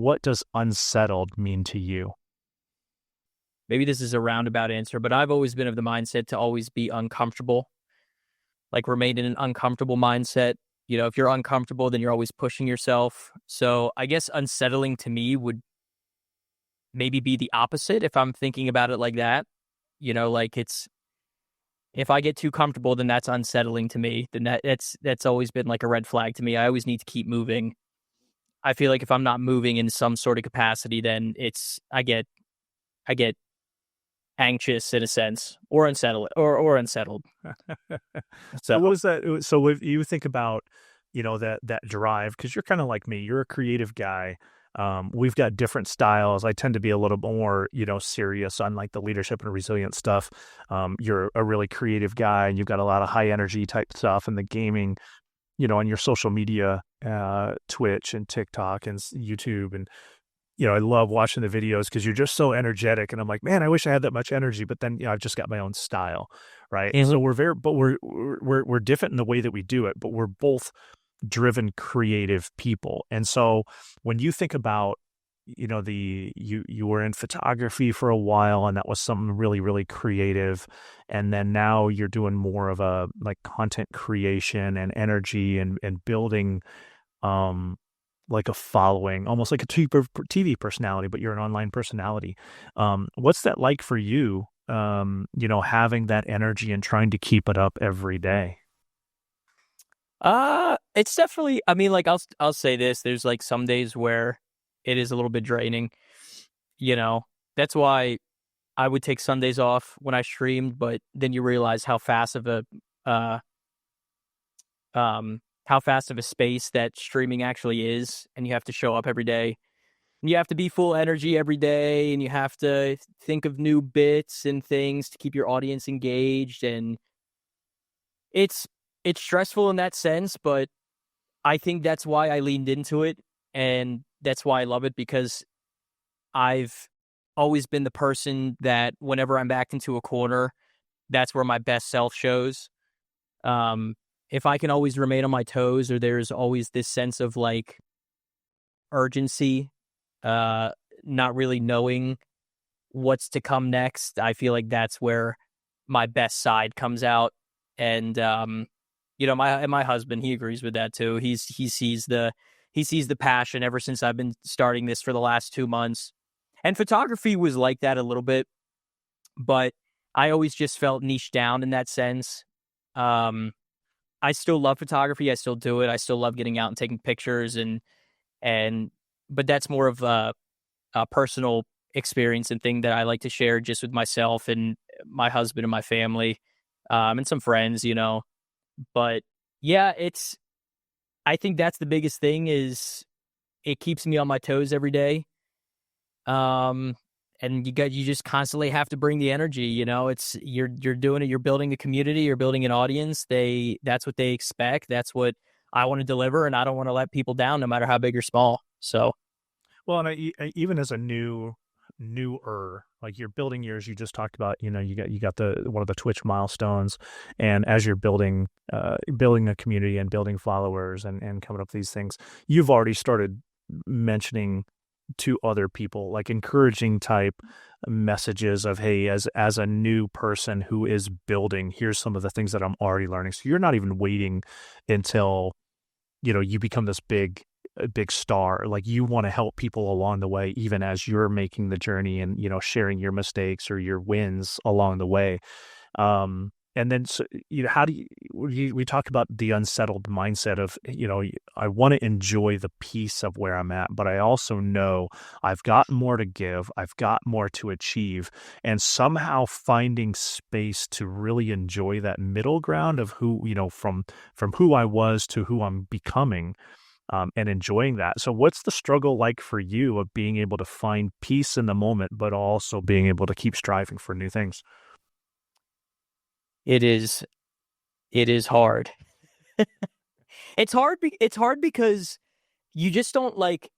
what does unsettled mean to you? Maybe this is a roundabout answer, but I've always been of the mindset to always be uncomfortable, like remain in an uncomfortable mindset. If you're uncomfortable, then you're always pushing yourself. So I guess unsettling to me would maybe be the opposite if I'm thinking about it like that. Like if I get too comfortable, then that's unsettling to me. Then that's always been like a red flag to me. I always need to keep moving. I feel like if I'm not moving in some sort of capacity, then I get anxious in a sense, or unsettled, or unsettled. So So what is that? So if you think about, that drive, because you're kind of like me, you're a creative guy. We've got different styles. I tend to be a little more, serious on like the leadership and resilience stuff. You're a really creative guy, and you've got a lot of high energy type stuff, and the gaming, on your social media, Twitch and TikTok and YouTube. And, I love watching the videos because you're just so energetic. And I'm like, man, I wish I had that much energy. But then, I've just got my own style. Right. So we're different in the way that we do it, but we're both driven creative people. And so when you think about, you were in photography for a while, and that was something really, really creative. And then now you're doing more of a like content creation and energy and building, like a following, almost like a TV personality, but you're an online personality. What's that like for you? Having that energy and trying to keep it up every day. it's definitely. I mean, like I'll say this. There's like some days where it is a little bit draining. You know, that's why I would take Sundays off when I streamed. But then you realize uh how fast of a space that streaming actually is, and you have to show up every day. And you have to be full energy every day, and you have to think of new bits and things to keep your audience engaged. And it's it's stressful in that sense, but I think that's why I leaned into it, and that's why I love it, because I've always been the person that whenever I'm backed into a corner, that's where my best self shows. Um, if I can always remain on my toes, or there's always this sense of like urgency, uh, not really knowing what's to come next, I feel like that's where my best side comes out. And my husband, he agrees with that too. He sees the passion ever since I've been starting this for the last 2 months. And photography was like that a little bit, but I always just felt niched down in that sense. Um, I still love photography. I still do it. I still love getting out and taking pictures, and but that's more of a personal experience and thing that I like to share just with myself and my husband and my family, and some friends, But yeah, I think that's the biggest thing, is it keeps me on my toes every day. Um, and you just constantly have to bring the energy. It's you're doing it. You're building a community. You're building an audience. That's what they expect. That's what I want to deliver, and I don't want to let people down, no matter how big or small. So Well, and even as a newer, like you're building yours, you just talked about, you got the one of the Twitch milestones, and as you're building a community and building followers and coming up with these things, you've already started mentioning to other people, like encouraging type messages of, hey, as a new person who is building, here's some of the things that I'm already learning. So you're not even waiting until you become this big a big star. Like, you want to help people along the way, even as you're making the journey and sharing your mistakes or your wins along the way. And then, so, how do we talk about the unsettled mindset of, I want to enjoy the piece of where I'm at, but I also know I've got more to give, I've got more to achieve, and somehow finding space to really enjoy that middle ground of who, from who I was to who I'm becoming, and enjoying that. So what's the struggle like for you of being able to find peace in the moment, but also being able to keep striving for new things? it is it is hard. It's hard because you just don't like.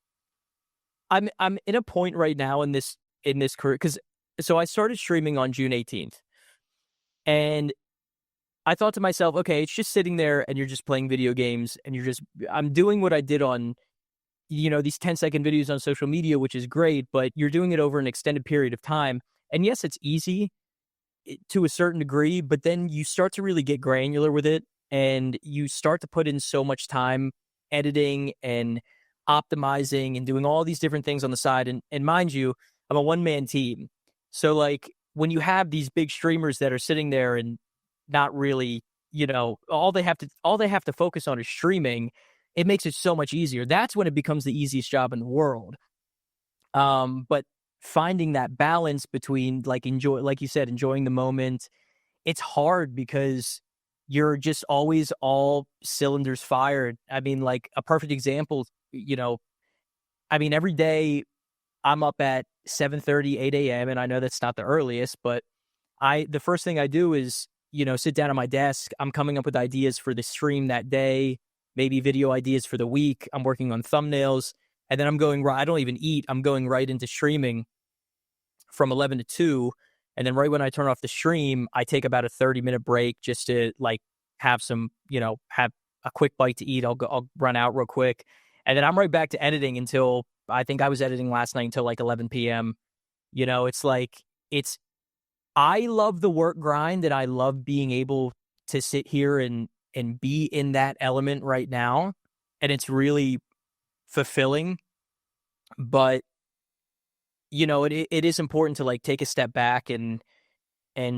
I'm in a point right now in this career, because so I started streaming on June 18th, and I thought to myself, okay, it's just sitting there and you're just playing video games, and I'm doing what I did on these 10-second videos on social media, which is great, but you're doing it over an extended period of time. And yes, it's easy to a certain degree, but then you start to really get granular with it, and you start to put in so much time editing and optimizing and doing all these different things on the side. And mind you, I'm a one-man team. So like when you have these big streamers that are sitting there and not really, all they have to focus on is streaming, it makes it so much easier. That's when it becomes the easiest job in the world. But finding that balance between like you said, enjoying the moment, it's hard because you're just always all cylinders fired. I mean, like a perfect example, every day I'm up at 7:30, 8 a.m. And I know that's not the earliest, but the first thing I do is, sit down at my desk. I'm coming up with ideas for the stream that day, maybe video ideas for the week. I'm working on thumbnails, and then I'm going right. I don't even eat. I'm going right into streaming from 11 to 2. And then right when I turn off the stream, I take about a 30-minute break just to like have some, have a quick bite to eat. I'll run out real quick. And then I'm right back to editing until I think I was editing last night until like 11 p.m. It's like, I love the work grind, and I love being able to sit here and be in that element right now. And it's really fulfilling, but it is important to like take a step back and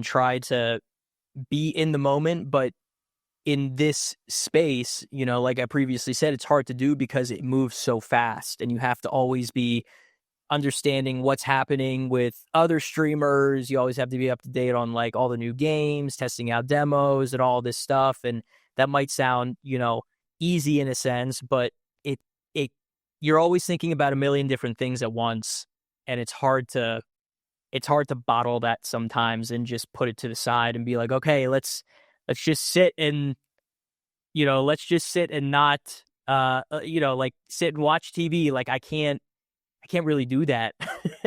try to be in the moment. But in this space, like I previously said, it's hard to do because it moves so fast, and you have to always be understanding what's happening with other streamers. You always have to be up to date on like all the new games, testing out demos and all this stuff. And that might sound, easy in a sense, but it you're always thinking about a million different things at once. And it's hard to bottle that sometimes and just put it to the side and be like, okay, let's just sit and, not, like sit and watch TV. Like I can't really do that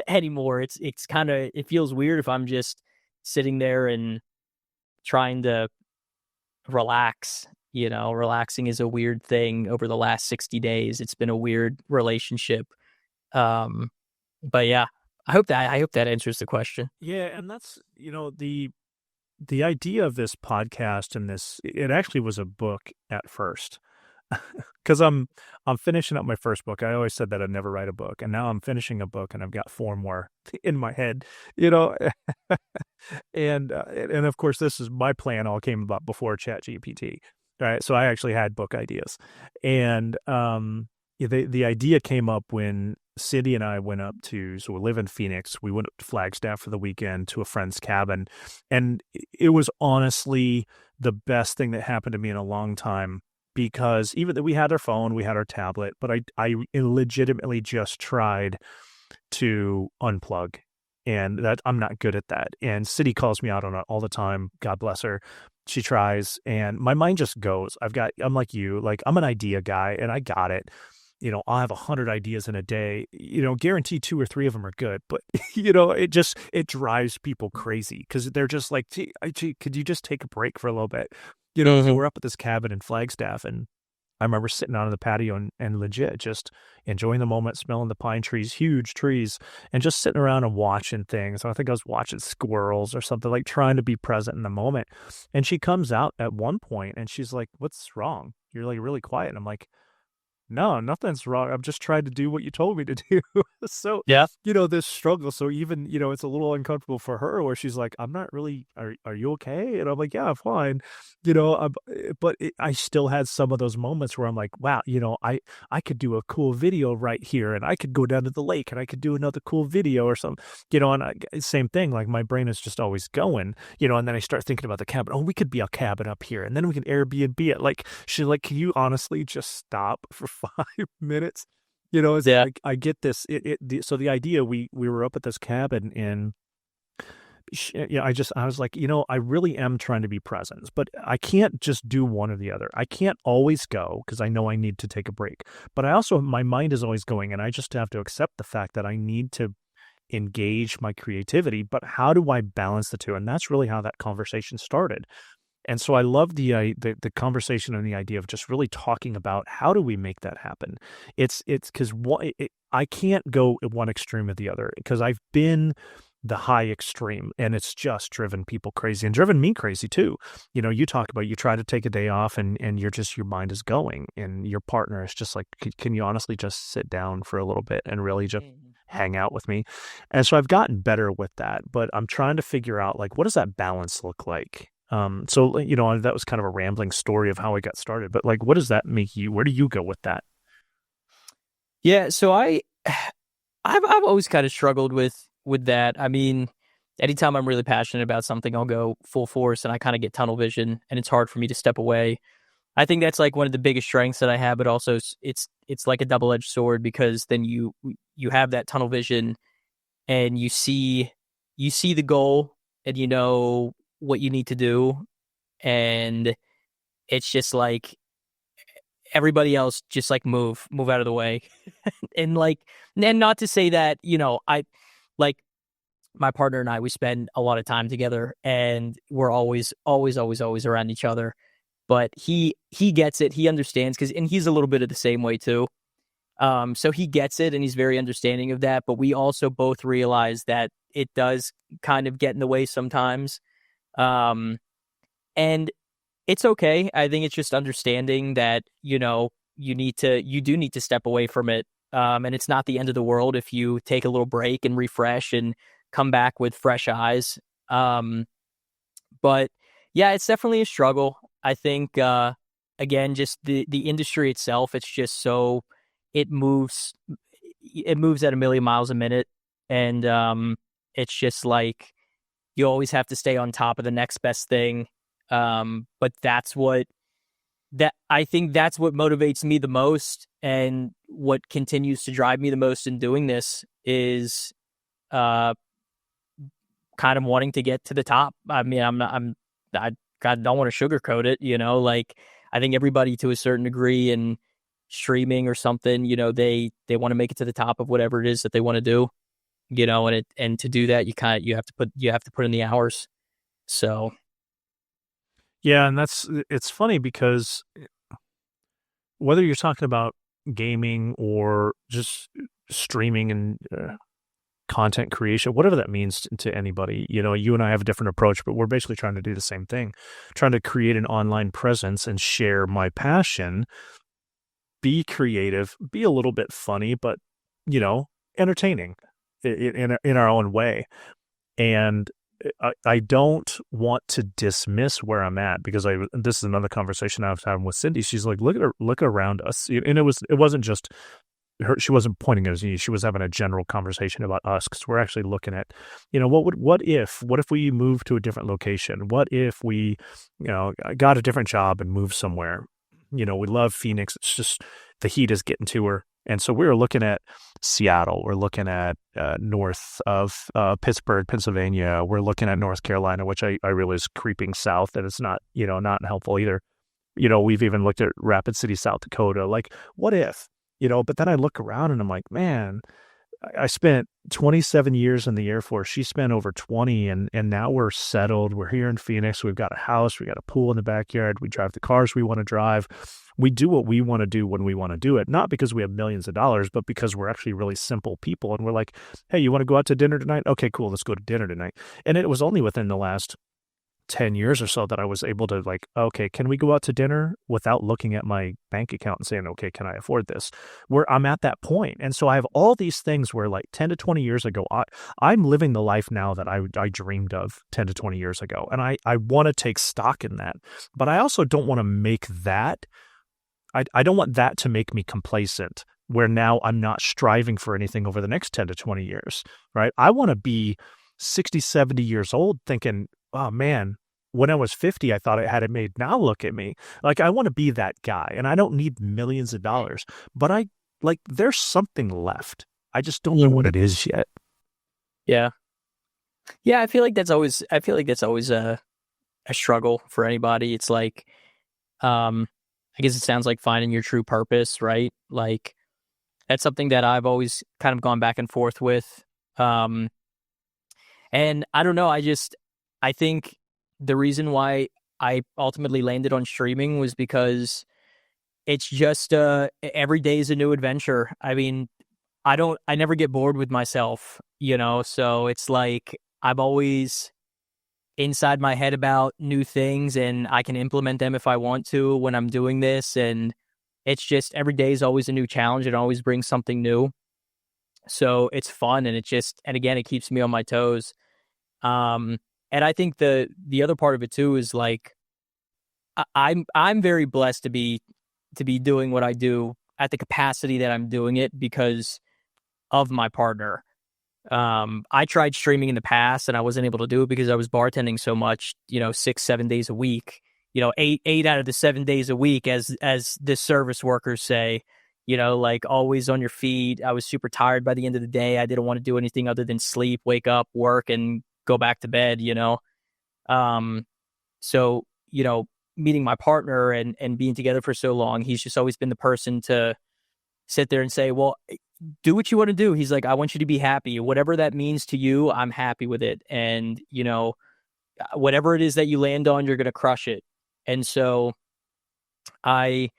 anymore. It's kind of, it feels weird if I'm just sitting there and trying to relax. Relaxing is a weird thing over the last 60 days. It's been a weird relationship. But yeah, I hope that answers the question. Yeah, and that's the idea of this podcast and it actually was a book at first. Because I'm finishing up my first book. I always said that I'd never write a book, and now I'm finishing a book, and I've got 4 more in my head, and of course this is my plan. All came about before ChatGPT, right? So I actually had book ideas, and the idea came up when Cindy and I went up so we live in Phoenix. We went up to Flagstaff for the weekend to a friend's cabin, and it was honestly the best thing that happened to me in a long time. Because even though we had our phone, we had our tablet, but I legitimately just tried to unplug, and that I'm not good at that. And City calls me out on it all the time. God bless her. She tries, and my mind just goes. I'm like you, like I'm an idea guy, and I got it. I'll have 100 ideas in a day. Guarantee 2 or 3 of them are good, but it drives people crazy because they're just like, gee, could you just take a break for a little bit? So we're up at this cabin in Flagstaff, and I remember sitting out on the patio and legit just enjoying the moment, smelling the pine trees, huge trees, and just sitting around and watching things. I think I was watching squirrels or something, like trying to be present in the moment. And she comes out at one point and she's like, "What's wrong? You're like really quiet." And I'm like, "No, nothing's wrong. I'm just trying to do what you told me to do." So, Yeah. this struggle. So even, it's a little uncomfortable for her where she's like, "I'm not really, are you okay?" And I'm like, "Yeah, I'm fine." I still had some of those moments where I'm like, wow, I could do a cool video right here, and I could go down to the lake and I could do another cool video or something, same thing. Like my brain is just always going, and then I start thinking about the cabin. Oh, we could be a cabin up here, and then we can Airbnb it. Like she's like, "Can you honestly just stop for 5 minutes?" It's Yeah. like I get this. So the idea, we were up at this cabin in. I was like, I really am trying to be present, but I can't just do one or the other. I can't always go because I know I need to take a break. But my mind is always going, and I just have to accept the fact that I need to engage my creativity. But how do I balance the two? And that's really how that conversation started. And so I love the conversation and the idea of just really talking about how do we make that happen. It's because I can't go at one extreme or the other because I've been the high extreme and it's just driven people crazy and driven me crazy too. You know, you talk about you try to take a day off and you're just your mind is going and your partner is just like, can you honestly just sit down for a little bit and really just Mhm. hang out with me? And so I've gotten better with that, but I'm trying to figure out like what does that balance look like? So you know, that was kind of a rambling story of how I got started, but like what does that make you? Where do you go with that? Yeah, so I've always kind of struggled with that. I mean, anytime I'm really passionate about something, I'll go full force and I kind of get tunnel vision and it's hard for me to step away. I think that's like one of the biggest strengths that I have, but also it's like a double-edged sword because then you have that tunnel vision and you see the goal and you know what you need to do, and it's just like everybody else just like move out of the way. And like, and not to say that, you know, I like my partner and I, we spend a lot of time together and we're always around each other, but he gets it, he understands, because and he's a little bit of the same way too. So he gets it and he's very understanding of that, but we also both realize that it does kind of get in the way sometimes. Um, and it's okay. I think it's just understanding that, you know, you do need to step away from it. And it's not the end of the world if you take a little break and refresh and come back with fresh eyes. Um, but yeah, it's definitely a struggle. I think, again, just the industry itself, it's just so, it moves, it moves at a million miles a minute. And, it's just like, you always have to stay on top of the next best thing. But that I think that's what motivates me the most, and what continues to drive me the most in doing this is uh kind of wanting to get to the top. I mean, I God don't want to sugarcoat it, you know, like I think everybody to a certain degree in streaming or something, you know, they want to make it to the top of whatever it is that they want to do, you know, and to do that you have to put in the hours. So, Yeah, and it's funny because whether you're talking about gaming or just streaming and content creation, whatever that means to anybody, you know, you and I have a different approach, but we're basically trying to do the same thing, trying to create an online presence and share my passion, be creative, be a little bit funny, but, you know, entertaining in our own way. And I don't want to dismiss where I'm at because this is another conversation I was having with Cindy. She's like, look around us, and it wasn't just her. She wasn't pointing at us. She was having a general conversation about us because we're actually looking at, you know, what if we move to a different location? What if we, you know, got a different job and moved somewhere? You know, we love Phoenix. It's just the heat is getting to her. And so we were looking at Seattle. We're looking at north of Pittsburgh, Pennsylvania. We're looking at North Carolina, which I realize is creeping south, and it's not, you know, not helpful either. You know, we've even looked at Rapid City, South Dakota. Like, what if, you know? But then I look around and I'm like, man, I spent 27 years in the Air Force. She spent over 20, and now we're settled. We're here in Phoenix. We've got a house. We got a pool in the backyard. We drive the cars we want to drive. We do what we want to do when we want to do it, not because we have millions of dollars, but because we're actually really simple people. And we're like, hey, you want to go out to dinner tonight? Okay, cool. Let's go to dinner tonight. And it was only within the last 10 years or so that I was able to like, okay, can we go out to dinner without looking at my bank account and saying, okay, can I afford this? Where I'm at that point. And so I have all these things where like 10 to 20 years ago, I'm living the life now that I dreamed of 10 to 20 years ago. And I want to take stock in that. But I also don't want to make that, I don't want that to make me complacent where now I'm not striving for anything over the next 10 to 20 years, right? I want to be 60, 70 years old thinking, oh man, when I was 50, I thought I had it made. Now look at me. Like, I want to be that guy and I don't need millions of dollars, but there's something left. I just don't know what it is yet. yeah. Yeah, I feel like that's always a struggle for anybody. It's like, I guess it sounds like finding your true purpose, right? Like that's something that I've always kind of gone back and forth with. Um, and I don't know, I think the reason why I ultimately landed on streaming was because it's just every day is a new adventure. I mean, I never get bored with myself, so it's like I'm always inside my head about new things, and I can implement them if I want to when I'm doing this. And it's just every day is always a new challenge and always brings something new. So it's fun, and and again, it keeps me on my toes. Um, and I think the other part of it too is like I'm very blessed to be doing what I do at the capacity that I'm doing it because of my partner. I tried streaming in the past and I wasn't able to do it because I was bartending so much, 6, 7 days a week, eight out of the 7 days a week, as the service workers say, like always on your feet. I was super tired by the end of the day. I didn't want to do anything other than sleep, wake up, work, and go back to bed. Um, so, meeting my partner and being together for so long, he's just always been the person to sit there and say, well, do what you want to do. He's like, I want you to be happy. Whatever that means to you, I'm happy with it. And, whatever it is that you land on, you're going to crush it. And so I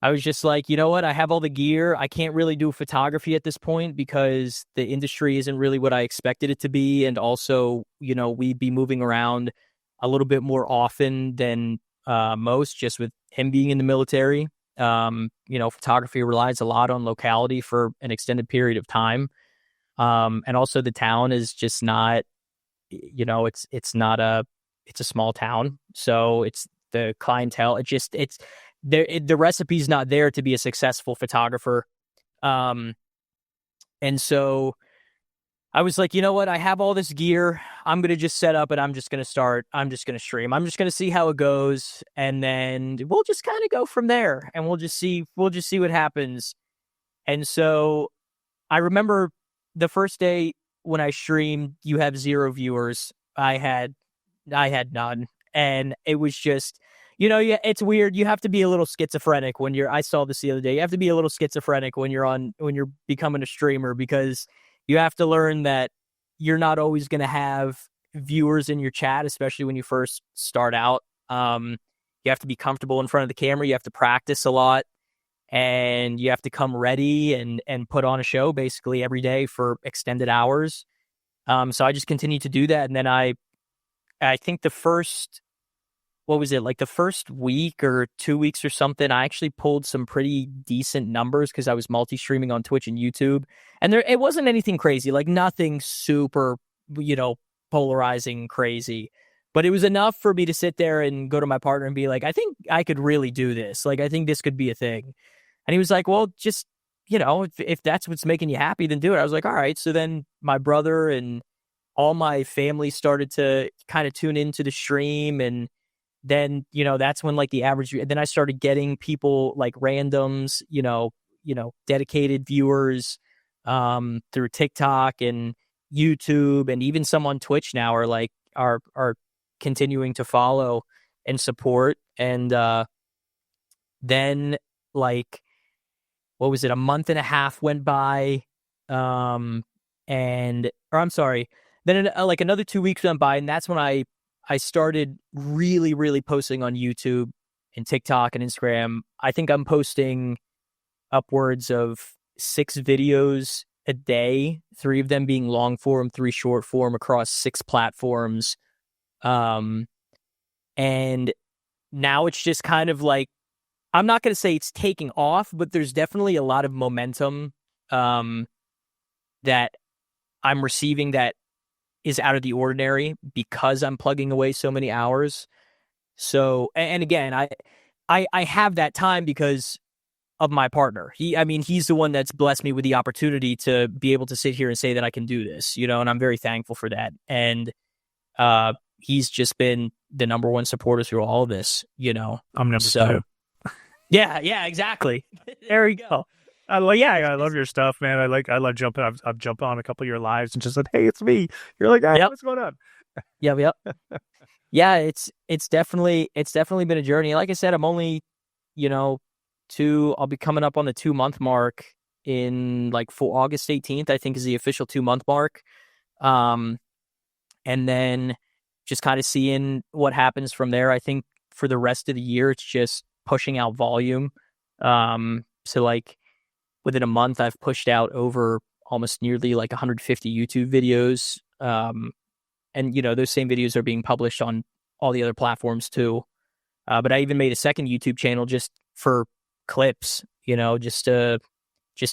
I was just like, you know what? I have all the gear. I can't really do photography at this point because the industry isn't really what I expected it to be. And also, we'd be moving around a little bit more often than most, just with him being in the military. Photography relies a lot on locality for an extended period of time. And also the town is just not, it's a small town. So it's the clientele. It's there. The recipe's not there to be a successful photographer. Um, and so I was like, you know what? I have all this gear. I'm going to just set up and I'm just going to stream. I'm just going to see how it goes. And then we'll just kind of go from there and we'll just see what happens. And so I remember the first day when I streamed, you have 0 viewers. I had none. And it was just, yeah, it's weird. You have to be a little schizophrenic I saw this the other day. You have to be a little schizophrenic when you're becoming a streamer, because you have to learn that you're not always going to have viewers in your chat, especially when you first start out. You have to be comfortable in front of the camera. You have to practice a lot, and you have to come ready and put on a show basically every day for extended hours. So I just continued to do that. And then I think what was it, like the first week or 2 weeks or something, I actually pulled some pretty decent numbers because I was multi-streaming on Twitch and YouTube. And it wasn't anything crazy, like nothing super, polarizing crazy. But it was enough for me to sit there and go to my partner and be like, I think I could really do this. Like, I think this could be a thing. And he was like, well, just, if that's what's making you happy, then do it. I was like, all right. So then my brother and all my family started to kind of tune into the stream. And then, that's when like the average, then I started getting people like randoms, dedicated viewers through TikTok and YouTube, and even some on Twitch now are continuing to follow and support. And then like, what was it? A month and a half went by. Or I'm sorry. Then like another 2 weeks went by, and that's when I started really, really posting on YouTube and TikTok and Instagram. I think I'm posting upwards of 6 videos a day, 3 of them being long form, 3 short form across 6 platforms. And now it's just kind of like, I'm not going to say it's taking off, but there's definitely a lot of momentum that I'm receiving that is out of the ordinary because I'm plugging away so many hours. So, and again, I have that time because of my partner. He's the one that's blessed me with the opportunity to be able to sit here and say that I can do this, and I'm very thankful for that. And he's just been the number one supporter through all of this, I'm number so, 2. Yeah, exactly. There we go. I love your stuff, man. I love jumping. I've jumped on a couple of your lives and just said, "Hey, it's me." You're like, "Hey, Yep. what's going on?" Yep. Yeah, it's definitely been a journey. Like I said, I'm only, I'll be coming up on the 2-month mark in like for August 18th, I think is the official 2-month mark. And then just kind of seeing what happens from there. I think for the rest of the year, it's just pushing out volume. So like within a month, I've pushed out over almost nearly like 150 YouTube videos. And those same videos are being published on all the other platforms too. But I even made a second YouTube channel just for clips, just to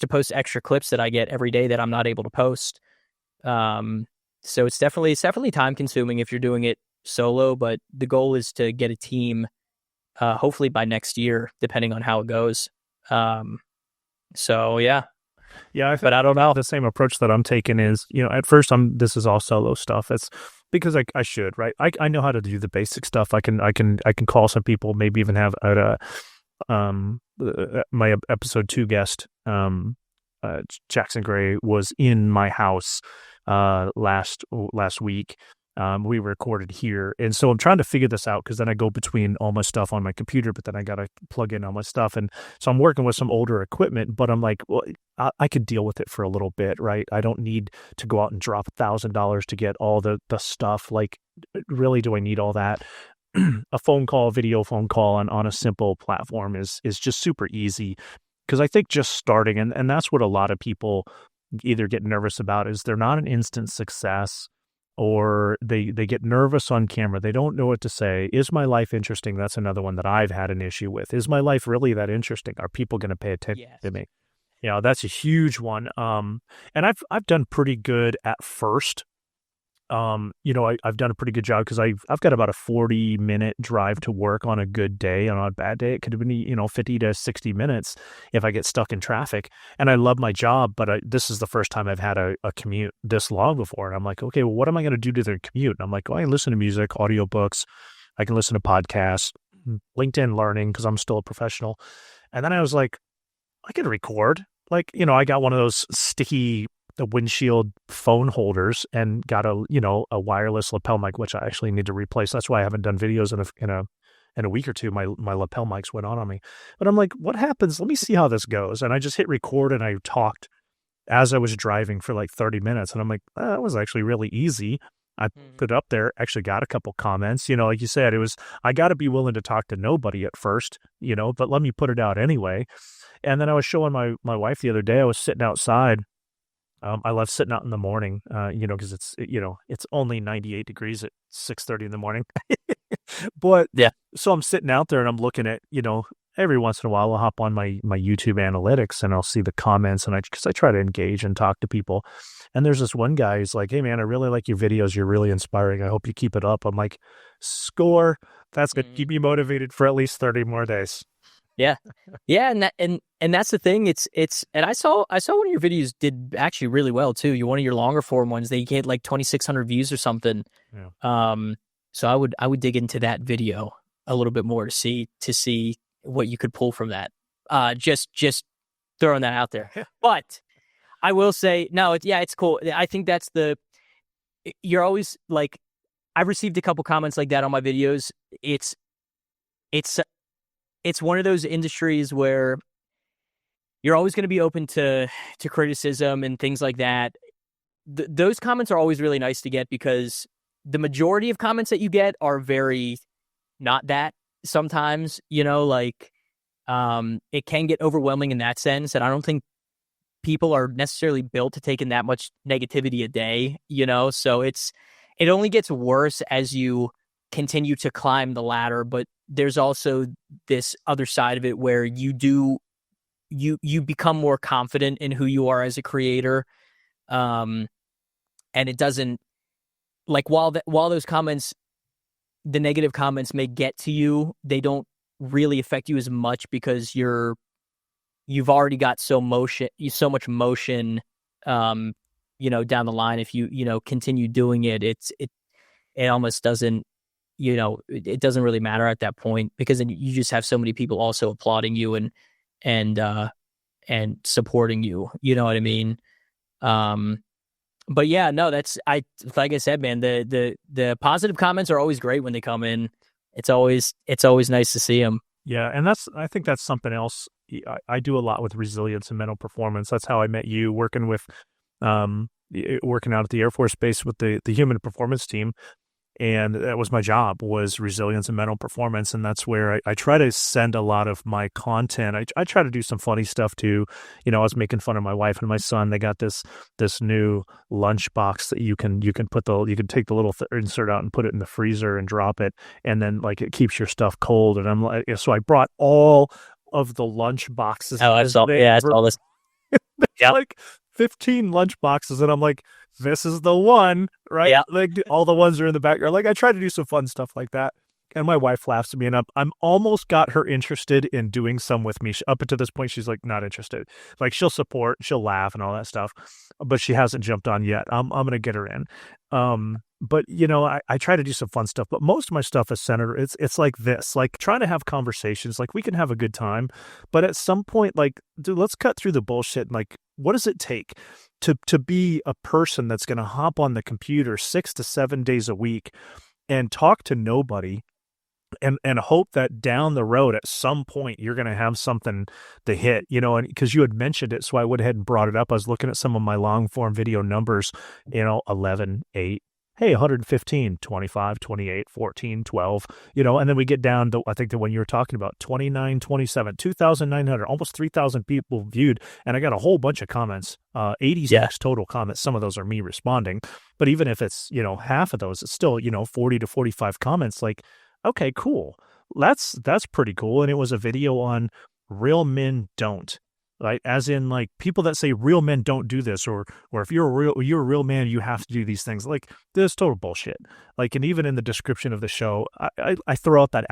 post extra clips that I get every day that I'm not able to post. So it's definitely time consuming if you're doing it solo, but the goal is to get a team, hopefully by next year, depending on how it goes. So yeah, Yeah, but I don't know. the same approach that I'm taking is, at first this is all solo stuff. It's because I should, right? I know how to do the basic stuff. I can call some people, maybe even have my episode 2 guest, Jackson Gray, was in my house last week. We recorded here, and so I'm trying to figure this out because then I go between all my stuff on my computer, but then I got to plug in all my stuff, and so I'm working with some older equipment. But I'm like, well, I could deal with it for a little bit, right? I don't need to go out and drop $1,000 to get all the stuff. Like, really, do I need all that? A video phone call on a simple platform is just super easy, because I think just starting, and that's what a lot of people either get nervous about, is they're not an instant success, or they get nervous on camera. They don't know what to say. Is my life interesting? That's another one that I've had an issue with. Is my life really that interesting? Are people going to pay attention to me? That's a huge one. And I've done pretty good at first. I've done a pretty good job because I've got about a 40-minute drive to work on a good day, and on a bad day it could have been 50 to 60 minutes if I get stuck in traffic. And I love my job, but this is the first time I've had a commute this long before, and I'm like, okay, well, what am I going to do to the commute? And I'm like, I can listen to music, audiobooks, I can listen to podcasts, LinkedIn Learning, because I'm still a professional. And then I was like, I can record. Like, I got one of those sticky the windshield phone holders, and got a wireless lapel mic, which I actually need to replace. That's why I haven't done videos in a week or two. My lapel mics went on me, but I'm like, what happens? Let me see how this goes. And I just hit record, and I talked as I was driving for like 30 minutes. And I'm like, that was actually really easy. I put it up there, actually got a couple comments, like you said, I got to be willing to talk to nobody at first, but let me put it out anyway. And then I was showing my wife the other day, I was sitting outside. I love sitting out in the morning, because it's only 98 degrees at 6:30 in the morning. But Yeah. so I'm sitting out there, and I'm looking at, every once in a while I'll hop on my YouTube analytics, and I'll see the comments, and because I try to engage and talk to people. And there's this one guy who's like, hey man, I really like your videos. You're really inspiring. I hope you keep it up. I'm like, score. That's going to keep me motivated for at least 30 more days. Yeah. Yeah. And that's the thing. And I saw one of your videos did actually really well too. One of your longer form ones, they get like 2,600 views or something. Yeah. So I would dig into that video a little bit more to see what you could pull from that. Just throwing that out there. But I will say, no, it's cool. I think you're always like, I've received a couple comments like that on my videos. It's one of those industries where you're always going to be open to criticism and things like that. Those comments are always really nice to get, because the majority of comments that you get are very not that sometimes, it can get overwhelming in that sense. And I don't think people are necessarily built to take in that much negativity a day, so it only gets worse as you continue to climb the ladder. But there's also this other side of it where you become more confident in who you are as a creator. And it doesn't, like, while those comments, the negative comments may get to you, they don't really affect you as much, because you've already got so much motion, down the line. If you continue doing it, it almost doesn't, it doesn't really matter at that point, because then you just have so many people also applauding you and supporting you. You know what I mean? But yeah, no, like I said, man, the positive comments are always great when they come in. It's always nice to see them. Yeah. And I think that's something else. I do a lot with resilience and mental performance. That's how I met you, working out at the Air Force Base with the human performance team. and that was my job, was resilience and mental performance. And that's where I try to send a lot of my content. I try to do some funny stuff too. I was making fun of my wife and my son. They got this new lunch box that you can take the little insert out and put it in the freezer and drop it, and then like it keeps your stuff cold. And I'm like, so I brought all of the lunch boxes Oh, I as saw. they Yeah, I were. saw this. There's Yep. like 15 lunch boxes, and I'm like, this is the one, right? Yep. Like all the ones are in the backyard. Like I try to do some fun stuff like that. And my wife laughs at me, and I'm almost got her interested in doing some with me. Up until this point, she's like not interested. Like she'll support, she'll laugh, and all that stuff, but she hasn't jumped on yet. I'm gonna get her in. But I try to do some fun stuff, but most of my stuff is centered. It's like this, like trying to have conversations. Like we can have a good time, but at some point, like, dude, let's cut through the bullshit. Like, what does it take to be a person that's going to hop on the computer 6 to 7 days a week and talk to nobody, and hope that down the road at some point you're going to have something to hit, and because you had mentioned it, so I went ahead and brought it up. I was looking at some of my long form video numbers, 11, 8, hey, 115, 25, 28, 14, 12, and then we get down to, I think, the one you were talking about, 29, 27, 2,900, almost 3,000 people viewed. And I got a whole bunch of comments, Yeah. 86 total comments. Some of those are me responding, but even if it's, half of those, it's still, 40 to 45 comments. Like, okay, cool. That's pretty cool. And it was a video on real men don't. Right, as in like people that say real men don't do this, or if you're a real man, you have to do these things. Like this is total bullshit. Like, and even in the description of the show, I throw out that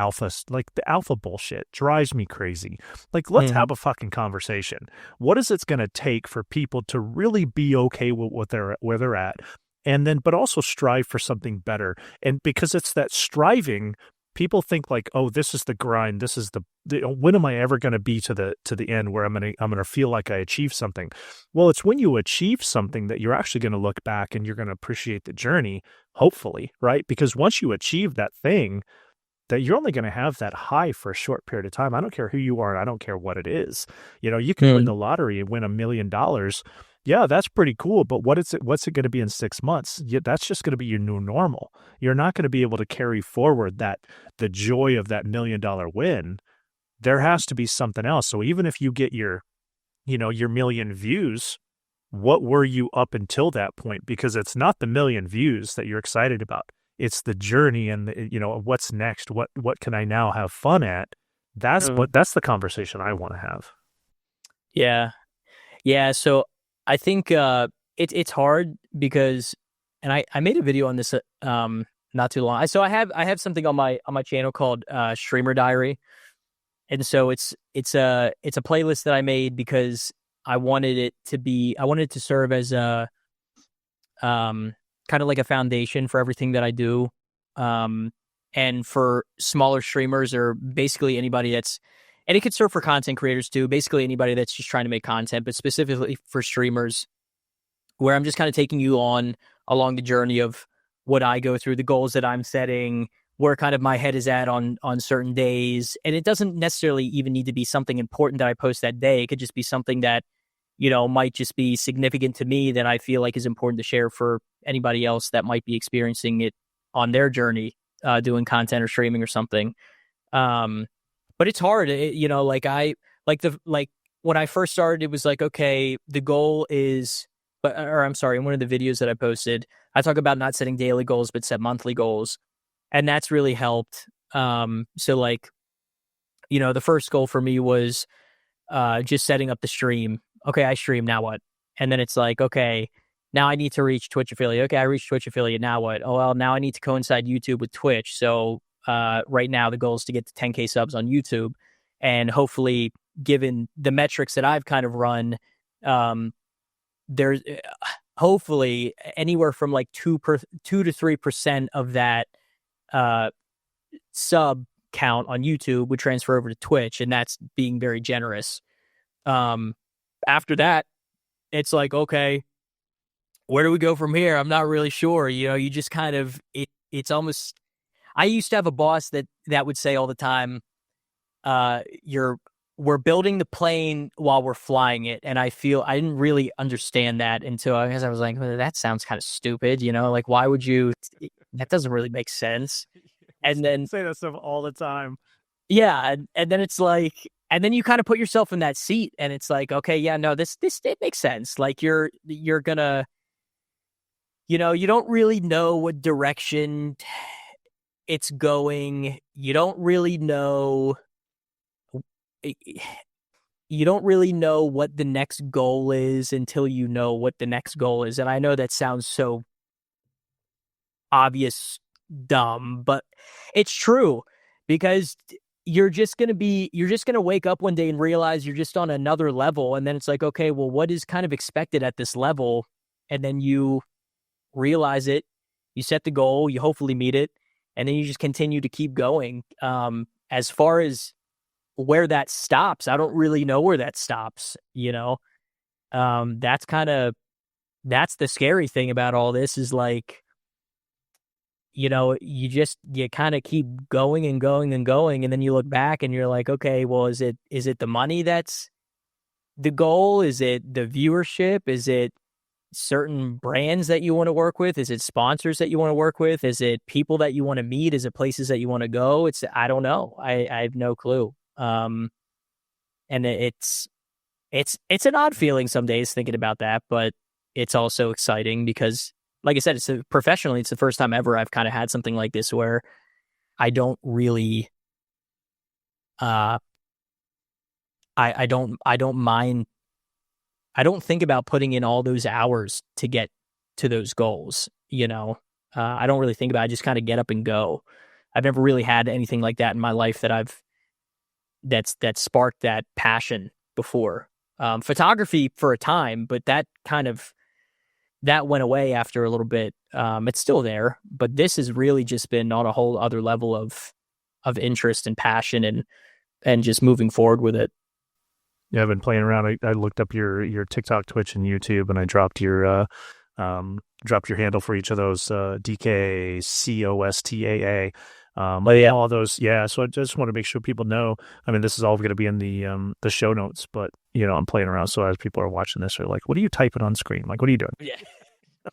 like the alpha bullshit drives me crazy. Like, let's Mhm. have a fucking conversation. What is it's going to take for people to really be okay with where they're at, and then but also strive for something better? And because it's that striving, people think like, oh, this is the grind, this is when am I ever going to be to the end where I'm going to feel like I achieved something? Well, it's when you achieve something that you're actually going to look back and you're going to appreciate the journey, hopefully, right? Because once you achieve that thing, that you're only going to have that high for a short period of time. I don't care who you are, and I don't care what it is. You can win Mhm. the lottery and win $1 million. Yeah, that's pretty cool. But what's it going to be in 6 months? Yeah, that's just going to be your new normal. You're not going to be able to carry forward the joy of that $1 million win. There has to be something else. So even if you get your million views, what were you up until that point? Because it's not the million views that you're excited about. It's the journey and what's next. What can I now have fun at? Mhm. That's the conversation I want to have. Yeah. Yeah. So I think it's hard because, and I made a video on this not too long. So I have something on my channel called Streamer Diary, and so it's a playlist that I made because I wanted it to serve as a kind of like a foundation for everything that I do, um, and for smaller streamers or basically anybody that's, and it could serve for content creators too. Basically anybody that's just trying to make content, but specifically for streamers, where I'm just kind of taking you on along the journey of what I go through, the goals that I'm setting, where kind of my head is at on certain days. And it doesn't necessarily even need to be something important that I post that day. It could just be something that, might just be significant to me that I feel like is important to share for anybody else that might be experiencing it on their journey, doing content or streaming or something. Um, but it's hard, like like when I first started, it was like, okay, the goal is, or I'm sorry, in one of the videos that I posted, I talk about not setting daily goals, but set monthly goals. And that's really helped. So like, the first goal for me was just setting up the stream. Okay, I stream, now what? And then it's like, okay, now I need to reach Twitch affiliate. Okay, I reached Twitch affiliate, now what? Oh, well, now I need to coincide YouTube with Twitch. So right now the goal is to get to 10K subs on YouTube. And hopefully, given the metrics that I've kind of run, um, there's hopefully anywhere from like 2 to 3% of that uh, sub count on YouTube would transfer over to Twitch, and that's being very generous. Um, After that, it's like, okay, where do we go from here? I'm not really sure. You just kind of it's almost. I used to have a boss that would say all the time, you're we're building the plane while we're flying it. And I feel I didn't really understand that until I guess I was like, well, that sounds kind of stupid, like why would you? that doesn't really make sense. We And then, say that stuff all the time. yeah, and then it's like, and then you kind of put yourself in that seat, and it's like, okay, yeah, no, this it makes sense. Like you're gonna, you don't really know what direction it's going. You don't really know what the next goal is until you know what the next goal is. And I know that sounds so obvious, dumb, but it's true because you're just going to wake up one day and realize you're just on another level. And then it's like, okay, well, what is kind of expected at this level? And then you realize it, you set the goal, you hopefully meet it, and then you just continue to keep going. As far as where that stops, I don't really know where that stops. That's that's the scary thing about all this is like, you kind of keep going and going and going, and then you look back and you're like, okay, well, is it the money that's the goal? Is it the viewership? Is it certain brands that you want to work with? Is it sponsors that you want to work with? Is it people that you want to meet? Is it places that you want to go? I don't know. I have no clue. And it's an odd feeling some days thinking about that, but it's also exciting because, like I said, professionally, it's the first time ever I've kind of had something like this where I don't really, uh, I don't mind. I don't think about putting in all those hours to get to those goals. I don't really think about it. I just kind of get up and go. I've never really had anything like that in my life that sparked that passion before. Photography for a time, but that went away after a little bit. It's still there, but this has really just been on a whole other level of interest and passion and just moving forward with it. Yeah, I've been playing around. I looked up your TikTok, Twitch, and YouTube, and I dropped your handle for each of those DKCOSTAA. Yeah. All those, yeah. So I just want to make sure people know. I mean, this is all going to be in the show notes, but I'm playing around. So as people are watching this, they're like, "What are you typing on screen? Like, what are you doing?" Yeah.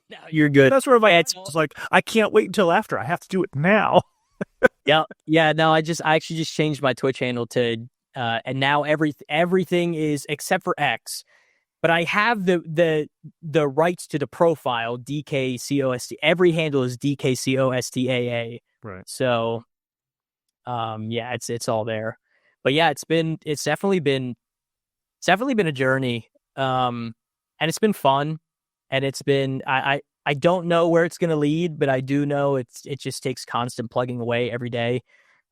No, you're good. That's where my head's like, I can't wait until after. I have to do it now. Yeah. Yeah. No, I actually just changed my Twitch handle to, and now everything is except for X, but I have the rights to the profile DKCOST. Every handle is DKCOSTAA. Right. So, yeah, it's all there. But yeah, it's definitely been a journey. And it's been fun, and it's been I don't know where it's going to lead, but I do know it just takes constant plugging away every day.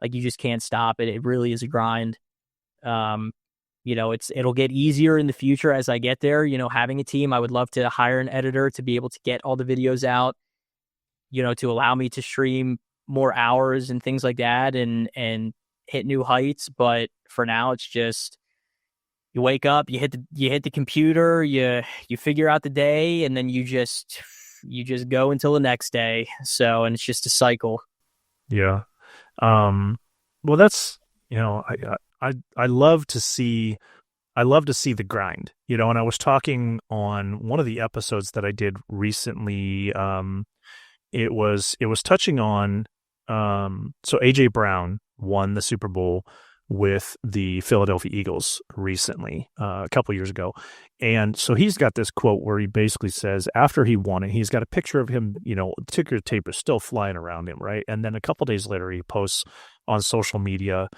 Like you just can't stop it. It really is a grind. Um, it'll get easier in the future as I get there. Having a team, I would love to hire an editor to be able to get all the videos out, to allow me to stream more hours and things like that and hit new heights. But for now, it's just you wake up, you hit the computer, you figure out the day, and then you just go until the next day. So, and it's just a cycle. Yeah. Well, that's I love to see the grind, and I was talking on one of the episodes that I did recently. It was touching on, so AJ Brown won the Super Bowl with the Philadelphia Eagles recently, a couple years ago. And so he's got this quote where he basically says after he won it, he's got a picture of him, ticker tape is still flying around him. Right. And then a couple days later, he posts on social media,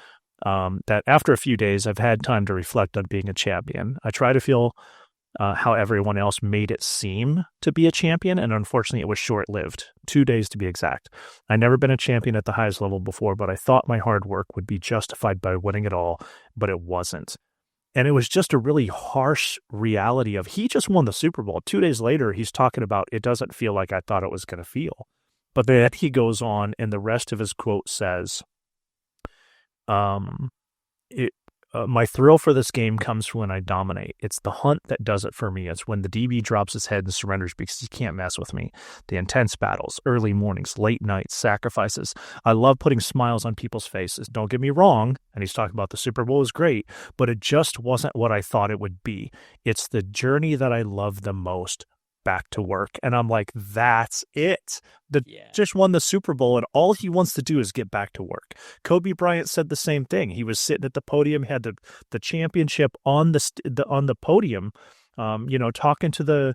that after a few days, I've had time to reflect on being a champion. I try to feel how everyone else made it seem to be a champion, and unfortunately, it was short-lived. 2 days to be exact. I'd never been a champion at the highest level before, but I thought my hard work would be justified by winning it all, but it wasn't. And it was just a really harsh reality of he just won the Super Bowl. 2 days later, he's talking about it doesn't feel like I thought it was going to feel. But then he goes on, and the rest of his quote says, my thrill for this game comes when I dominate. It's the hunt that does it for me. It's when the DB drops his head and surrenders because he can't mess with me. The intense battles, early mornings, late nights, sacrifices. I love putting smiles on people's faces. Don't get me wrong. And he's talking about the Super Bowl is great, but it just wasn't what I thought it would be. It's the journey that I love the most. back to work. And I'm like, that's it. The Yeah. just won the Super Bowl, and all he wants to do is get back to work. Kobe Bryant said the same thing. He was sitting at the podium, had the championship on the podium, talking to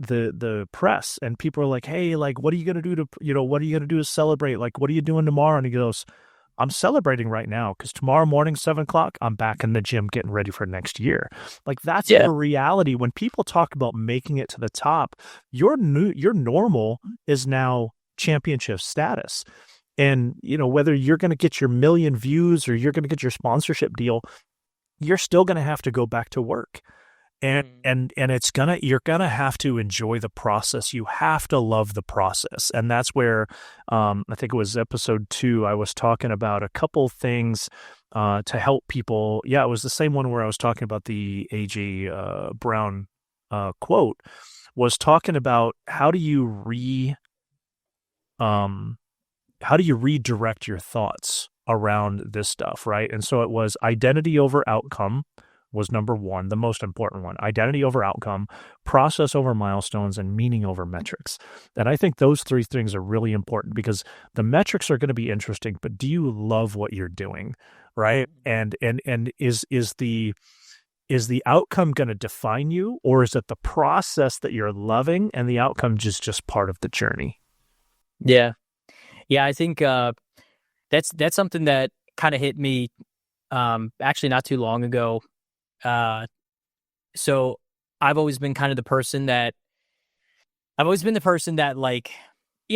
the press, and people are like, hey, like, what are you gonna do what are you gonna do to celebrate? Like, what are you doing tomorrow? And he goes, I'm celebrating right now because tomorrow morning, 7 o'clock, I'm back in the gym getting ready for next year. Like, that's Yeah. the reality. When people talk about making it to the top, your normal is now championship status. And, whether you're going to get your million views or you're going to get your sponsorship deal, you're still going to have to go back to work. And Mm. and you're gonna have to enjoy the process. You have to love the process, and that's where I think it was episode 2. I was talking about a couple things to help people. Yeah, it was the same one where I was talking about the AJ Brown quote. Was talking about how do you redirect your thoughts around this stuff, right? And so it was identity over outcome was number 1, the most important one. Identity over outcome, process over milestones, and meaning over metrics. And I think those 3 things are really important because the metrics are going to be interesting, but do you love what you're doing, right? And is the outcome going to define you, or is it the process that you're loving and the outcome just part of the journey? Yeah. Yeah, I think that's something that kind of hit me actually not too long ago. Uh so I've always been kind of the person that like,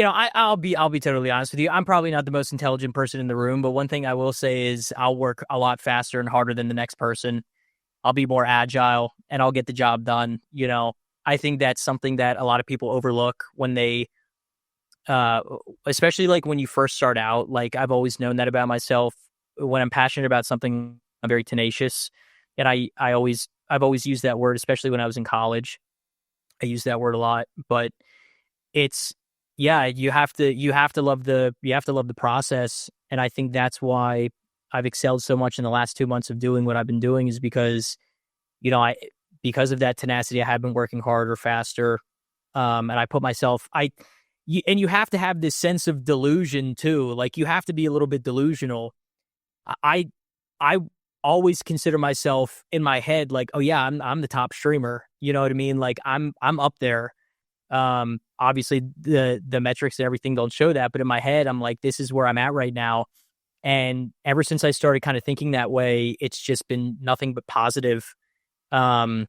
I'll be totally honest with you. I'm probably not the most intelligent person in the room, but one thing I will say is I'll work a lot faster and harder than the next person. I'll be more agile and I'll get the job done. I think that's something that a lot of people overlook when they uh especially like when you first start out. Like, I've always known that about myself. When I'm passionate about something, I'm very tenacious. And I've always used that word, especially when I was in college. I use that word a lot, but it's yeah, you have to love the process. And I think that's why I've excelled so much in the last 2 months of doing what I've been doing, is because, I because of that tenacity, I have been working harder, faster. And I put myself and you have to have this sense of delusion too. Like, you have to be a little bit delusional. I I always consider myself in my head like, oh yeah, I'm the top streamer. You know what I mean? Like, I'm up there. Obviously the metrics and everything don't show that, but in my head, I'm like, this is where I'm at right now. And ever since I started kind of thinking that way, it's just been nothing but positive. Um,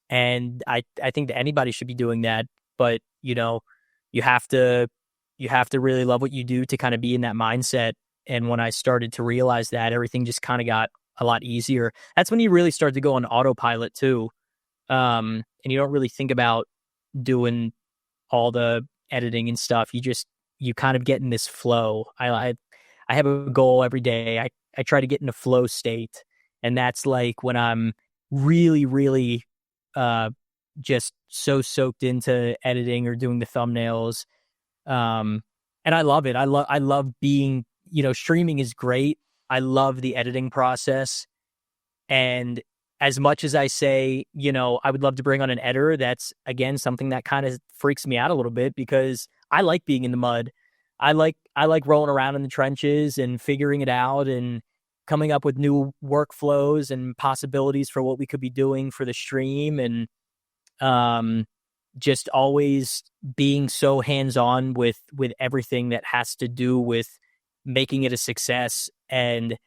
and I think that anybody should be doing that, but you have to really love what you do to kind of be in that mindset. And when I started to realize that, everything just kind of got a lot easier. That's when you really start to go on autopilot too. And you don't really think about doing all the editing and stuff. You kind of get in this flow. I have a goal every day. I try to get in a flow state, and that's like when I'm really, really uh just so soaked into editing or doing the thumbnails. Um and I love it. I love being, streaming is great. I love the editing process. And as much as I say, I would love to bring on an editor, that's again something that kind of freaks me out a little bit, because I like being in the mud. I like rolling around in the trenches and figuring it out and coming up with new workflows and possibilities for what we could be doing for the stream, and um just always being so hands-on with everything that has to do with making it a success. And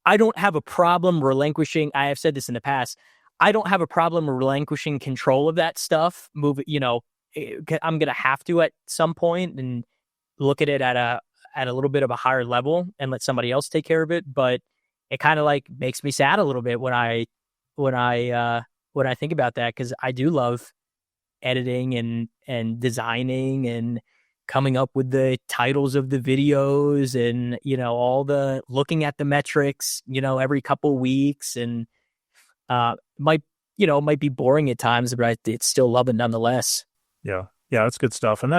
I don't have a problem relinquishing. I have said this in the past. I don't have a problem relinquishing control of that stuff. I'm gonna have to at some point and look at it at a little bit of a higher level and let somebody else take care of it. But it kind of like makes me sad a little bit when I when I think about that, because I do love editing and designing and coming up with the titles of the videos, and all the looking at the metrics every couple weeks. And might be boring at times, but it's still love it nonetheless. Yeah. Yeah, that's good stuff. And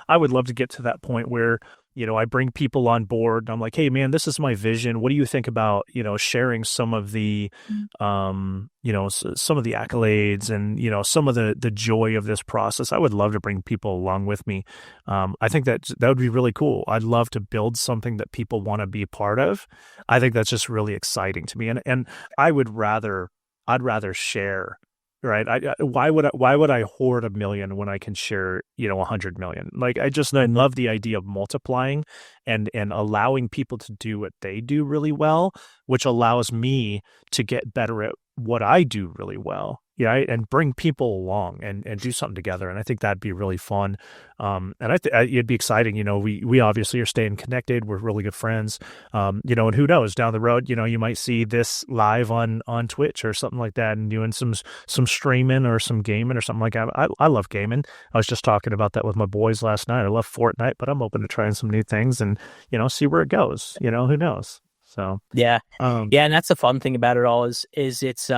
I would love to get to that point where, I bring people on board. I'm like, hey, man, this is my vision. What do you think about, sharing some of the, some of the accolades and, some of the joy of this process? I would love to bring people along with me. I think that would be really cool. I'd love to build something that people want to be part of. I think that's just really exciting to me. And I'd rather share. Right. Why would I hoard 1 million when I can share, 100 million? Like, I love the idea of multiplying and allowing people to do what they do really well, which allows me to get better at what I do really well. Yeah, and bring people along and do something together. And I think that'd be really fun. And it'd be exciting. We obviously are staying connected. We're really good friends. And who knows, down the road, you might see this live on Twitch or something like that, and doing some streaming or some gaming or something like that. I love gaming. I was just talking about that with my boys last night. I love Fortnite, but I'm open to trying some new things and, see where it goes. Who knows? So Yeah. Yeah. And that's the fun thing about it all is it's,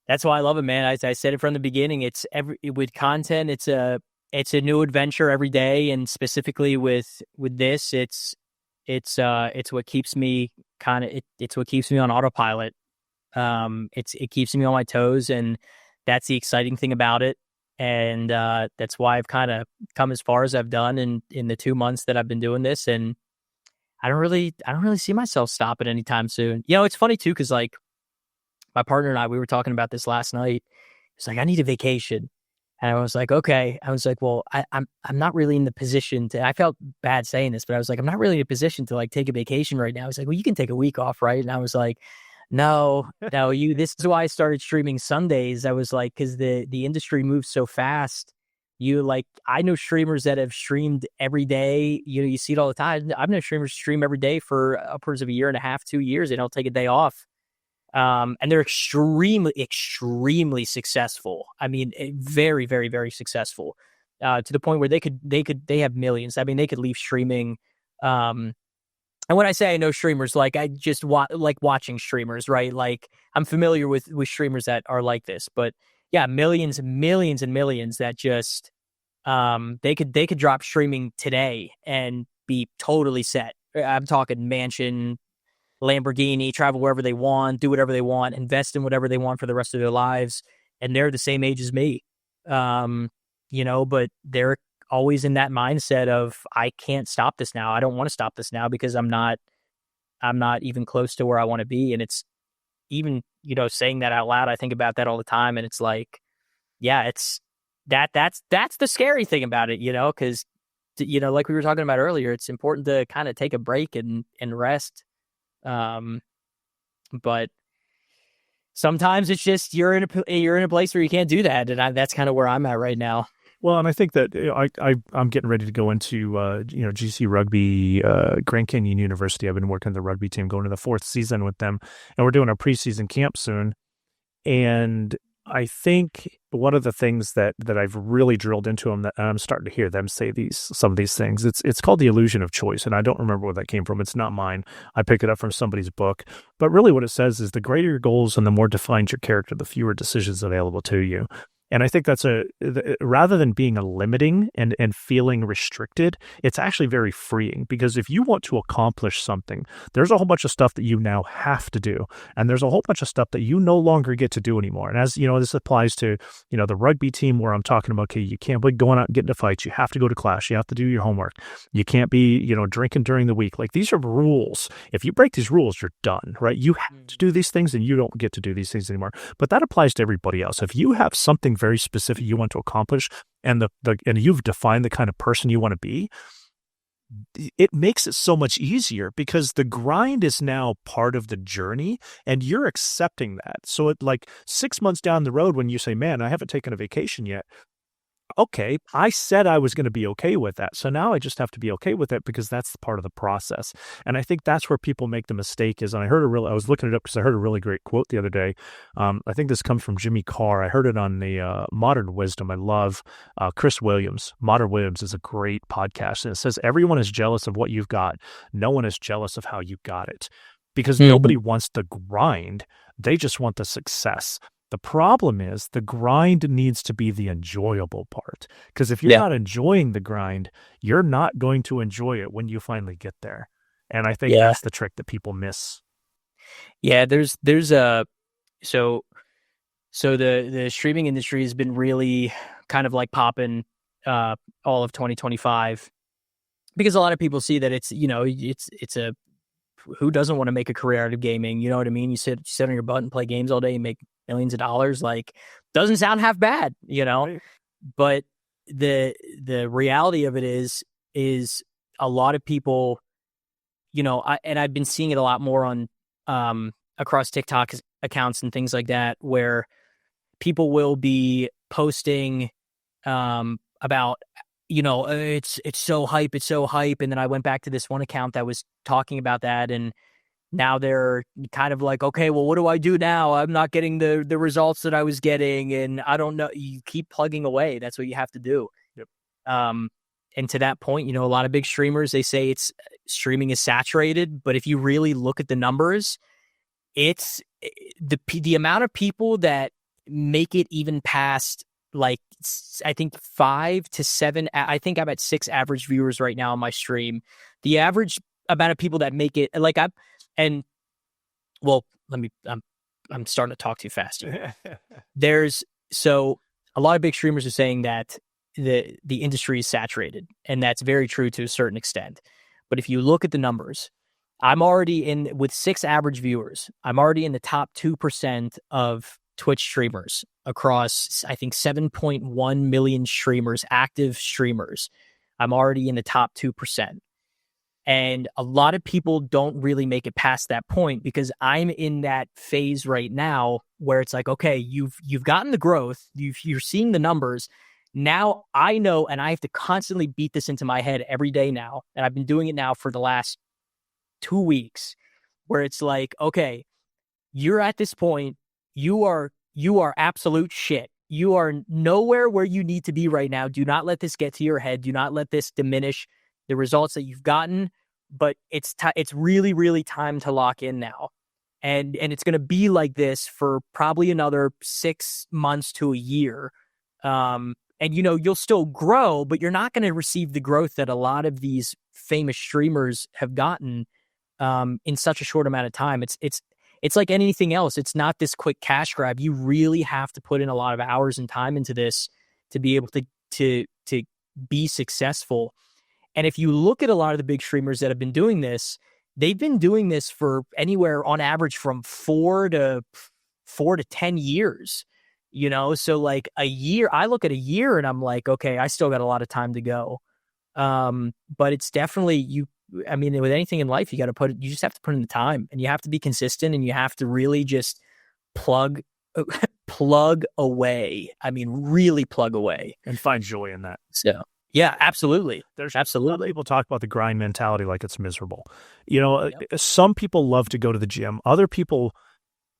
that's why I love it, man. I said it from the beginning. It's with content. It's a new adventure every day, and specifically with this, it's what keeps me it's what keeps me on autopilot. It keeps me on my toes, and that's the exciting thing about it. And that's why I've kind of come as far as I've done in the 2 months that I've been doing this, and I don't really see myself stopping anytime soon. It's funny too, because like, my partner and I, we were talking about this last night. It's like, I need a vacation. And I was like, okay. I was like, well, I'm not really in the position to, I felt bad saying this, but I was like, I'm not really in a position to like take a vacation right now. He's like, well, you can take a week off, right? And I was like, no, this is why I started streaming Sundays. I was like, because the industry moves so fast. I know streamers that have streamed every day. You see it all the time. I've known streamers stream every day for upwards of 1.5 2 years. They don't take a day off. And they're extremely, extremely successful. I mean, very, very, very successful, to the point where they have millions. I mean, they could leave streaming. And when I say I know streamers, like I just like watching streamers, right? Like I'm familiar with streamers that are like this, but yeah, millions and millions and millions that just, they could drop streaming today and be totally set. I'm talking mansion, Lamborghini, travel wherever they want, do whatever they want, invest in whatever they want for the rest of their lives. And they're the same age as me. But they're always in that mindset of, I can't stop this now. I don't want to stop this now because I'm not even close to where I want to be. And it's even, saying that out loud, I think about that all the time. And it's like, yeah, it's that's the scary thing about it, because, like we were talking about earlier, it's important to kind of take a break and rest. But sometimes it's just you're in a place where you can't do that, and that's kind of where I'm at right now. Well, and I think that I'm getting ready to go into GC Rugby, Grand Canyon University. I've been working the rugby team, going to the 4th season with them, and we're doing a preseason camp soon. And I think one of the things that I've really drilled into them, that I'm starting to hear them say some of these things, it's called the illusion of choice. And I don't remember where that came from. It's not mine. I picked it up from somebody's book. But really what it says is the greater your goals and the more defined your character, the fewer decisions available to you. And I think that's rather than being a limiting and feeling restricted, it's actually very freeing, because if you want to accomplish something, there's a whole bunch of stuff that you now have to do. And there's a whole bunch of stuff that you no longer get to do anymore. And as this applies to, the rugby team, where I'm talking about, okay, you can't be going out and getting into fights. You have to go to class. You have to do your homework. You can't be, drinking during the week. Like, these are rules. If you break these rules, you're done, right? You have to do these things and you don't get to do these things anymore. But that applies to everybody else. If you have something very specific you want to accomplish, and and you've defined the kind of person you want to be, it makes it so much easier, because the grind is now part of the journey and you're accepting that. So it, like 6 months down the road, when you say, man, I haven't taken a vacation yet, okay, I said I was going to be okay with that. So now I just have to be okay with it, because that's part of the process. And I think that's where people make the mistake is, and I was looking it up because I heard a really great quote the other day. I think this comes from Jimmy Carr. I heard it on the Modern Wisdom. I love Chris Williams. Modern Williams is a great podcast. And it says, everyone is jealous of what you've got. No one is jealous of how you got it, because nobody wants the grind. They just want the success. The problem is the grind needs to be the enjoyable part. Because if you're Yeah. not enjoying the grind, you're not going to enjoy it when you finally get there. And I think Yeah. that's the trick that people miss. Yeah. There's a, so, so the streaming industry has been really kind of like popping, all of 2025 because a lot of people see that it's, it's a, who doesn't want to make a career out of gaming? You know what I mean? You sit on your butt and play games all day and make millions of dollars. Like, doesn't sound half bad, Right. But the reality of it is a lot of people, and I've been seeing it a lot more on across TikTok accounts and things like that, where people will be posting about, it's so hype, it's so hype. And then I went back to this one account that was talking about that, and now they're kind of like, okay, well, what do I do now? I'm not getting the results that I was getting, and I don't know. You keep plugging away. That's what you have to do. Yep. Um, and to that point, a lot of big streamers, they say it's streaming is saturated, but if you really look at the numbers, it's the amount of people that make it even past, like, I think 5 to 7. I think I'm at 6 average viewers right now on my stream. The average amount of people that make it, like, and well, I'm starting to talk too fast here. So a lot of big streamers are saying that the industry is saturated, and that's very true to a certain extent. But if you look at the numbers, I'm already with 6 average viewers. I'm already in the top 2% of Twitch streamers across, I think, 7.1 million streamers, active streamers. I'm already in the top 2%. And a lot of people don't really make it past that point, because I'm in that phase right now where it's like, okay, you've gotten the growth, you're seeing the numbers. Now I know, and I have to constantly beat this into my head every day now. And I've been doing it now for the last 2 weeks, where it's like, okay, you're at this point, you are absolute shit. You are nowhere where you need to be right now. Do not let this get to your head. Do not let this diminish the results that you've gotten. But it's really, really time to lock in now. And it's going to be like this for probably another 6 months to a year. And you'll still grow, but you're not going to receive the growth that a lot of these famous streamers have gotten in such a short amount of time. It's like anything else. It's not this quick cash grab. You really have to put in a lot of hours and time into this to be able to be successful. And if you look at a lot of the big streamers that have been doing this, they've been doing this for anywhere on average from 4 to 10 years. So like a year, I look at a year and I'm like, okay, I still got a lot of time to go. But it's definitely I mean, with anything in life, you just have to put in the time, and you have to be consistent, and you have to really just plug away. I mean, really plug away And find joy in that. So, yeah, absolutely. There's Absolutely. A lot of people talk about the grind mentality like it's miserable. Yep. Some people love to go to the gym. Other people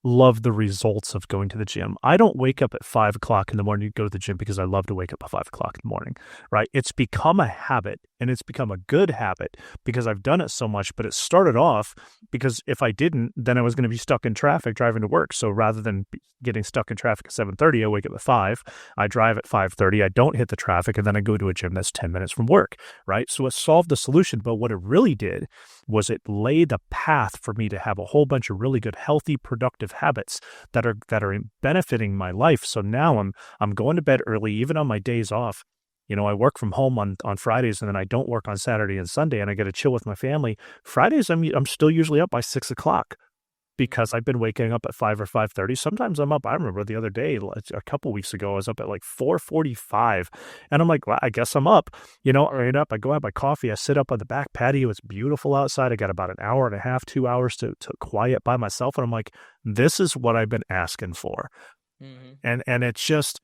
love the results of going to the gym. I don't wake up at 5 o'clock in the morning to go to the gym because I love to wake up at 5 o'clock in the morning, right? It's become a habit, and it's become a good habit because I've done it so much. But it started off because if I didn't, then I was going to be stuck in traffic driving to work. So rather than getting stuck in traffic at 7:30, I wake up at 5. I drive at 5:30. I don't hit the traffic, and then I go to a gym that's 10 minutes from work, right? So it solved the solution. But what it really did was it laid the path for me to have a whole bunch of really good, healthy, productive habits that are benefiting my life. So now I'm going to bed early, even on my days off. I work from home on Fridays, and then I don't work on Saturday and Sunday, and I get to chill with my family. Fridays, I'm still usually up by 6 o'clock because I've been waking up at 5 or 5:30. Sometimes I'm up. I remember the other day, a couple weeks ago, I was up at like 4:45, and I'm like, well, I guess I'm up. I get up, I go have my coffee, I sit up on the back patio. It's beautiful outside. I got about an hour and a half, 2 hours to quiet by myself, and I'm like, this is what I've been asking for. Mm-hmm. And it's just,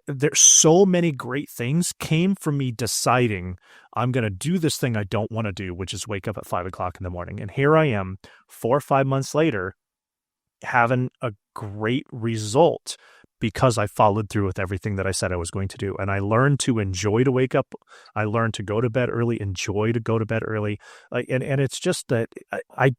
there's so many great things came from me deciding I'm going to do this thing I don't want to do, which is wake up at 5 o'clock in the morning. And here I am 4 or 5 months later having a great result because I followed through with everything that I said I was going to do. And I learned to enjoy to wake up. I learned to go to bed early, enjoy to go to bed early. And it's just that I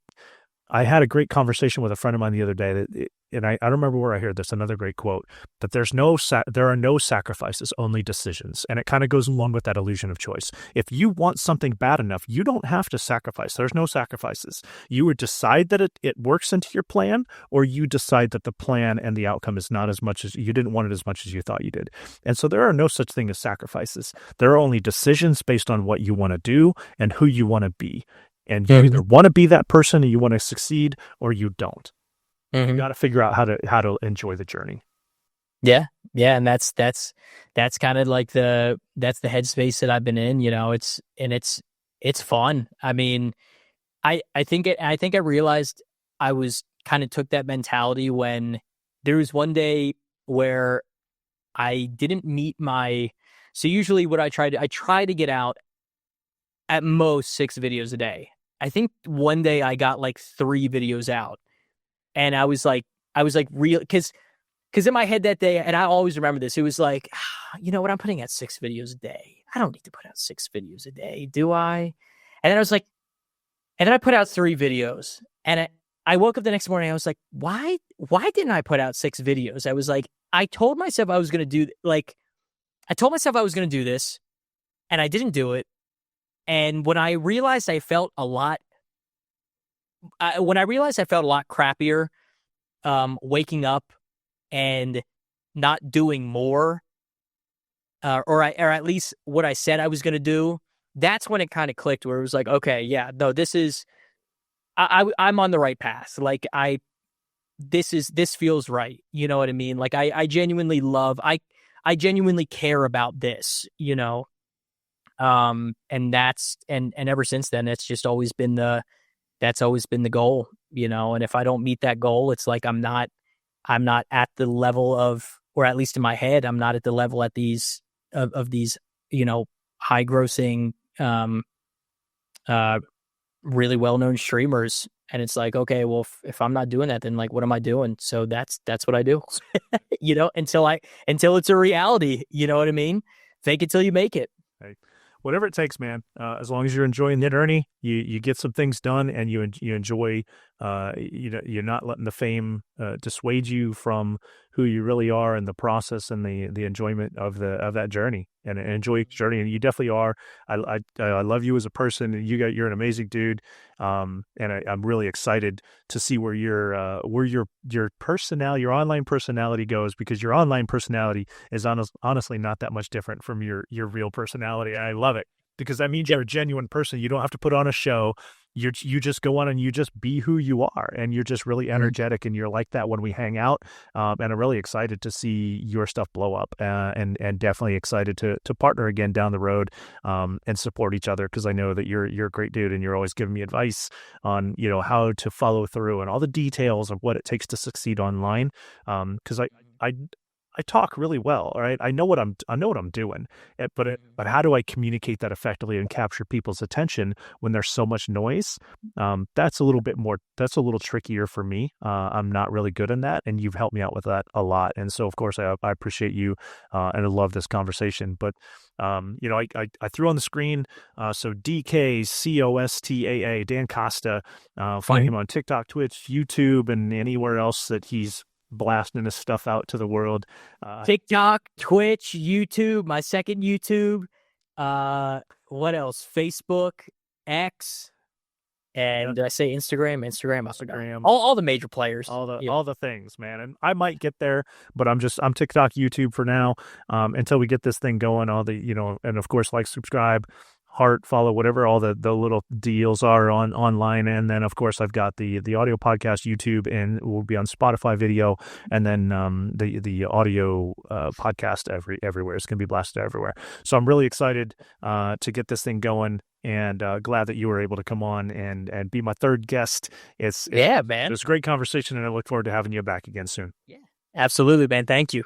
had a great conversation with a friend of mine the other day that and I don't remember where I heard this, another great quote, that there are no sacrifices, only decisions. And it kind of goes along with that illusion of choice. If you want something bad enough, you don't have to sacrifice. There's no sacrifices. You would decide that it works into your plan, or you decide that the plan and the outcome is not as much as you didn't want it as much as you thought you did. And so there are no such thing as sacrifices. There are only decisions based on what you want to do and who you want to be. And you either want to be that person and you want to succeed, or you don't. You got to figure out how to enjoy the journey. Yeah. Yeah. And that's kind of like that's the headspace that I've been in, you know. It's fun. I mean, I think I realized I was kind of took that mentality when there was one day where I didn't meet so usually what I try to get out at most 6 videos a day. I think one day I got like 3 videos out, and I was like real, because in my head that day, and I always remember this, it was like, you know what, I'm putting out 6 videos a day. I don't need to put out 6 videos a day, do I? And then I was like, and then I put out 3 videos, and I woke up the next morning. I was like, why didn't I put out 6 videos? I was like, I told myself I was going to do this, and I didn't do it. And when I realized I felt a lot crappier, waking up and not doing more, or at least what I said I was going to do, that's when it kind of clicked, where it was like, okay, yeah, no, this is, I'm on the right path. Like this feels right. You know what I mean? Like I genuinely I genuinely care about this, you know? And that's, and ever since then, it's just always been that's always been the goal, you know? And if I don't meet that goal, it's like, I'm not at the level of, or at least in my head, I'm not at the level at these, of these, you know, high grossing, really well-known streamers. And it's like, okay, well, if I'm not doing that, then like, what am I doing? So that's what I do, you know, until it's a reality, you know what I mean? Fake it till you make it. Hey, whatever it takes, man. As long as you're enjoying the journey, you get some things done, and you enjoy. You're not letting the fame dissuade you from who you really are in the process and the enjoyment of that journey, and enjoy your journey. And you definitely are. I love you as a person. You're an amazing dude. And I'm really excited to see where your personality, your online personality goes, because your online personality is honestly not that much different from your real personality. I love it, because that means you're a genuine person. You don't have to put on a show. You just go on and you just be who you are, and you're just really energetic, and you're like that when we hang out. And I'm really excited to see your stuff blow up, and definitely excited to partner again down the road, and support each other, because I know that you're a great dude, and you're always giving me advice on, you know, how to follow through and all the details of what it takes to succeed online. Because I talk really well, all right? I know what I'm doing, but how do I communicate that effectively and capture people's attention when there's so much noise? That's a little trickier for me. I'm not really good in that, and you've helped me out with that a lot. And so, of course, I appreciate you, and I love this conversation. But you know, I threw on the screen, so DKCOSTAA, Dan Costa. Find him on TikTok, Twitch, YouTube, and anywhere else that he's blasting his stuff out to the world. TikTok, Twitch, YouTube, my second YouTube, what else? Facebook, X, and did I say Instagram? Instagram. All the major players. All the things, man. And I might get there, but I'm TikTok, YouTube for now, until we get this thing going. All the, you know, and of course, like, subscribe, heart, follow, whatever all the little deals are online. And then, of course, I've got the audio podcast, YouTube, and will be on Spotify video, and then the audio podcast everywhere. It's going to be blasted everywhere. So I'm really excited to get this thing going, and glad that you were able to come on and be my third guest. Yeah, man. It was a great conversation, and I look forward to having you back again soon. Yeah, absolutely, man. Thank you.